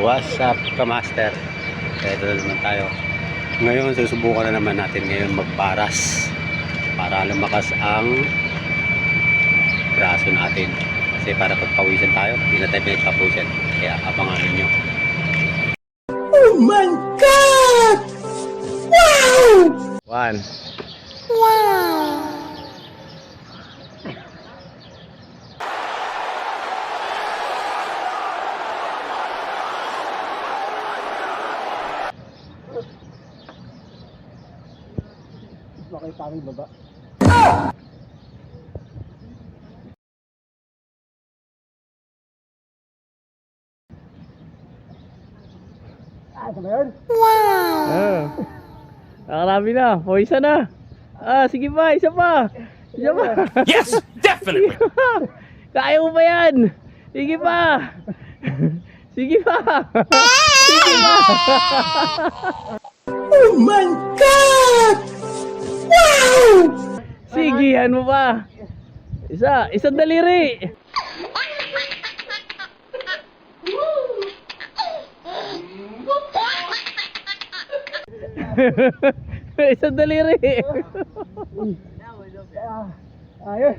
What's up, Kamaster? Ito na naman tayo. Ngayon susubukan na naman natin ngayon magbaras para lumakas ang braso natin. Kasi para pagpawisan tayo, hindi na tayo pinagpawisan. Kaya abangan nyo. Oh my God! Wow! One. Wow! Makita rin baba. Ito ba yun? Nakarami na, isa na. Sige pa, isa pa. Isa pa. Yes, definitely. Kaya mo ba yan? Sige pa. Sige pa. Sige pa. Oh my God! Wow! Sigihan mo pa. Isang daliri. Isang daliri. Ayun.